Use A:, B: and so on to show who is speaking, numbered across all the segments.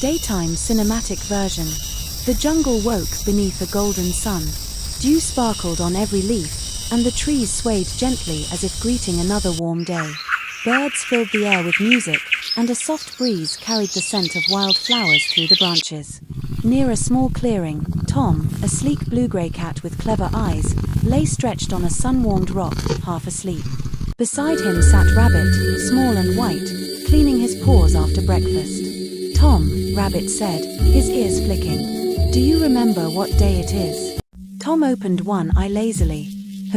A: Daytime cinematic version. The jungle woke beneath a golden sun. Dew sparkled on every leaf, and the trees swayed gently as if greeting another warm day. Birds filled the air with music, and a soft breeze carried the scent of wild flowers through the branches. Near a small clearing, Tom, a sleek blue-gray cat with clever eyes, lay stretched on a sun-warmed rock, half asleep. Beside him sat Rabbit, small and white, cleaning his paws after breakfast. "Tom," Rabbit said, his ears flicking, "do you remember what day it is?" Tom opened one eye lazily.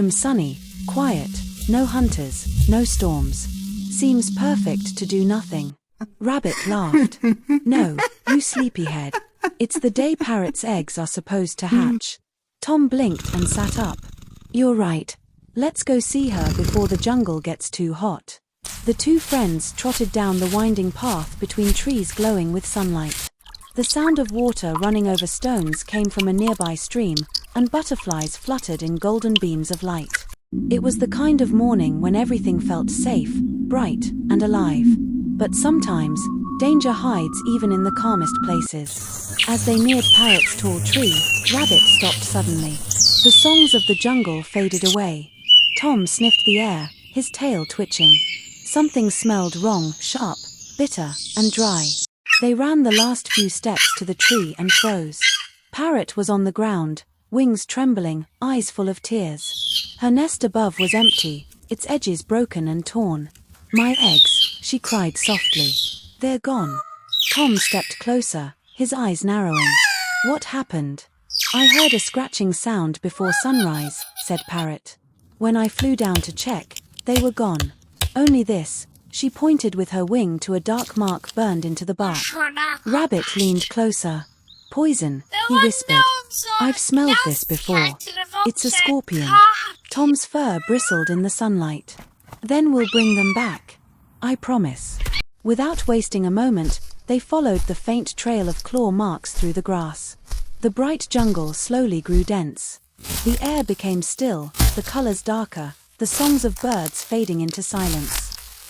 A: Sunny, quiet, no hunters, no storms. Seems perfect to do nothing." Rabbit laughed. "No, you sleepyhead. It's the day Parrot's eggs are supposed to hatch." Tom blinked and sat up. "You're right. Let's go see her before the jungle gets too hot." The two friends trotted down the winding path between trees glowing with sunlight. The sound of water running over stones came from a nearby stream, and butterflies fluttered in golden beams of light. It was the kind of morning when everything felt safe, bright, and alive. But sometimes, danger hides even in the calmest places. As they neared Parrot's tall tree, Rabbit stopped suddenly. The songs of the jungle faded away. Tom sniffed the air, his tail twitching. Something smelled wrong, sharp, bitter, and dry. They ran the last few steps to the tree and froze. Parrot was on the ground, wings trembling, eyes full of tears. Her nest above was empty, its edges broken and torn. "My eggs," she cried softly. "They're gone." Tom stepped closer, his eyes narrowing. "What happened?" "I heard a scratching sound before sunrise," said Parrot. "When I flew down to check, they were gone. Only this." She pointed with her wing to a dark mark burned into the bark. Rabbit leaned closer. "Poison," he whispered. "I've smelled this before. It's a scorpion." Tom's fur bristled in the sunlight. "Then we'll bring them back. I promise." Without wasting a moment, they followed the faint trail of claw marks through the grass. The bright jungle slowly grew dense. The air became still, the colors darker, the songs of birds fading into silence.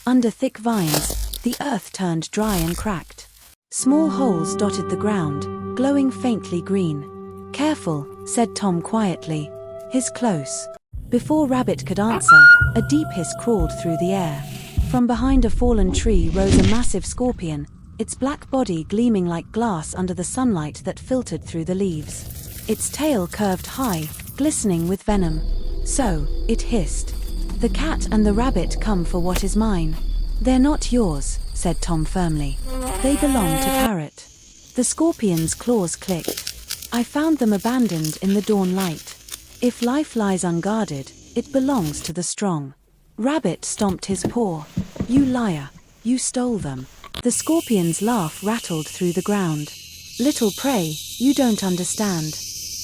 A: Under thick vines, the earth turned dry and cracked. Small holes dotted the ground, glowing faintly green. "Careful," said Tom quietly. "He's close." Before Rabbit could answer, a deep hiss crawled through the air. From behind a fallen tree rose a massive scorpion, its black body gleaming like glass under the sunlight that filtered through the leaves. Its tail curved high, glistening with venom. "So," it hissed, "the cat and the rabbit come for what is mine." "They're not yours," said Tom firmly. "They belong to Parrot." The scorpion's claws clicked. "I found them abandoned in the dawn light. If life lies unguarded, it belongs to the strong." Rabbit stomped his paw. "You liar, you stole them." The scorpion's laugh rattled through the ground. "Little prey, you don't understand.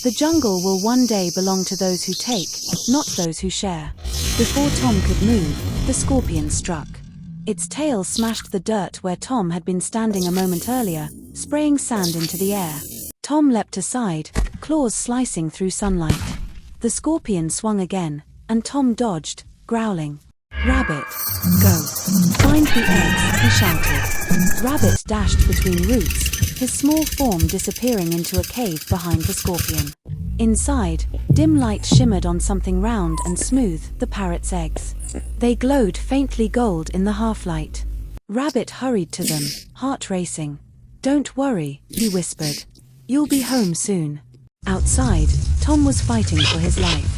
A: The jungle will one day belong to those who take, not those who share." Before Tom could move, the scorpion struck. Its tail smashed the dirt where Tom had been standing a moment earlier, spraying sand into the air. Tom leapt aside, claws slicing through sunlight. The scorpion swung again, and Tom dodged, growling. "Rabbit, go. Find the eggs," he shouted. Rabbit dashed between roots, his small form disappearing into a cave behind the scorpion. Inside, dim light shimmered on something round and smooth, the parrot's eggs. They glowed faintly gold in the half-light. Rabbit hurried to them, heart racing. "Don't worry," he whispered. "You'll be home soon." Outside, Tom was fighting for his life.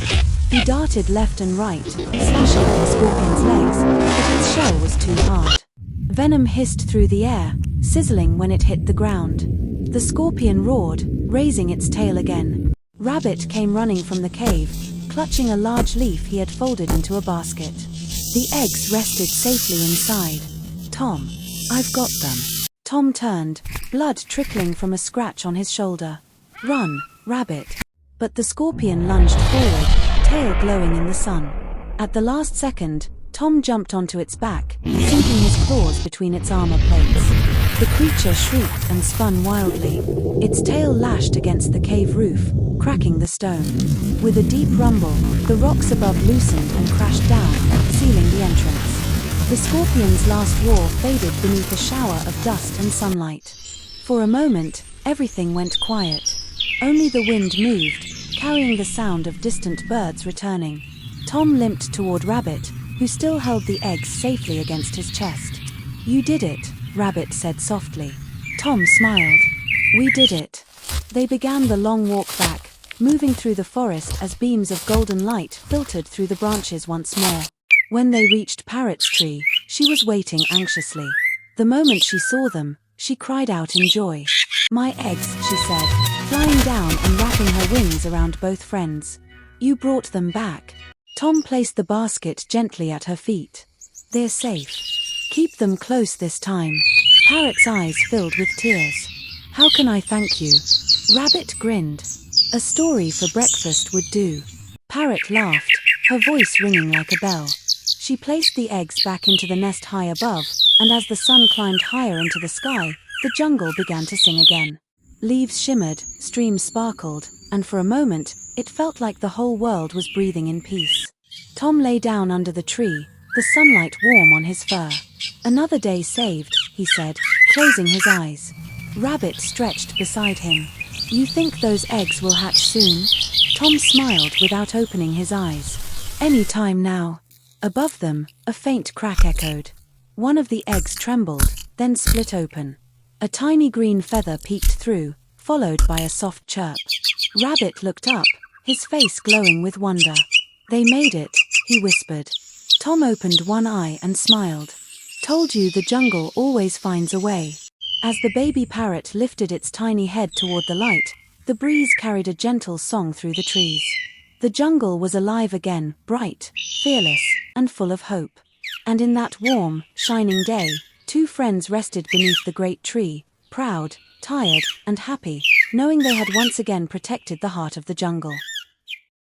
A: He darted left and right, slashing at the scorpion's legs, but its shell was too hard. Venom hissed through the air, sizzling when it hit the ground. The scorpion roared, raising its tail again. Rabbit came running from the cave, clutching a large leaf he had folded into a basket. The eggs rested safely inside. "Tom, I've got them." Tom turned, blood trickling from a scratch on his shoulder. "Run, Rabbit." But the scorpion lunged forward, tail glowing in the sun. At the last second, Tom jumped onto its back, sinking his claws between its armor plates. The creature shrieked and spun wildly. Its tail lashed against the cave roof, cracking the stone. With a deep rumble, the rocks above loosened and crashed down, sealing the entrance. The scorpion's last roar faded beneath a shower of dust and sunlight. For a moment, everything went quiet. Only the wind moved, carrying the sound of distant birds returning. Tom limped toward Rabbit, who still held the eggs safely against his chest. "You did it," Rabbit said softly. Tom smiled. "We did it." They began the long walk back, moving through the forest as beams of golden light filtered through the branches once more. When they reached Parrot's tree, she was waiting anxiously. The moment she saw them, she cried out in joy. "My eggs," she said, flying down and wrapping her wings around both friends. "You brought them back." Tom placed the basket gently at her feet. "They're safe. Keep them close this time." Parrot's eyes filled with tears. "How can I thank you?" Rabbit grinned. "A story for breakfast would do." Parrot laughed, her voice ringing like a bell. She placed the eggs back into the nest high above, and as the sun climbed higher into the sky, the jungle began to sing again. Leaves shimmered, streams sparkled, and for a moment, it felt like the whole world was breathing in peace. Tom lay down under the tree, the sunlight warm on his fur. "Another day saved," he said, closing his eyes. Rabbit stretched beside him. "You think those eggs will hatch soon?" Tom smiled without opening his eyes. "Any time now." Above them, a faint crack echoed. One of the eggs trembled, then split open. A tiny green feather peeked through, followed by a soft chirp. Rabbit looked up, his face glowing with wonder. "They made it," he whispered. Tom opened one eye and smiled. "Told you the jungle always finds a way." As the baby parrot lifted its tiny head toward the light, the breeze carried a gentle song through the trees. The jungle was alive again, bright, fearless, and full of hope. And in that warm, shining day, two friends rested beneath the great tree, proud, tired, and happy, knowing they had once again protected the heart of the jungle.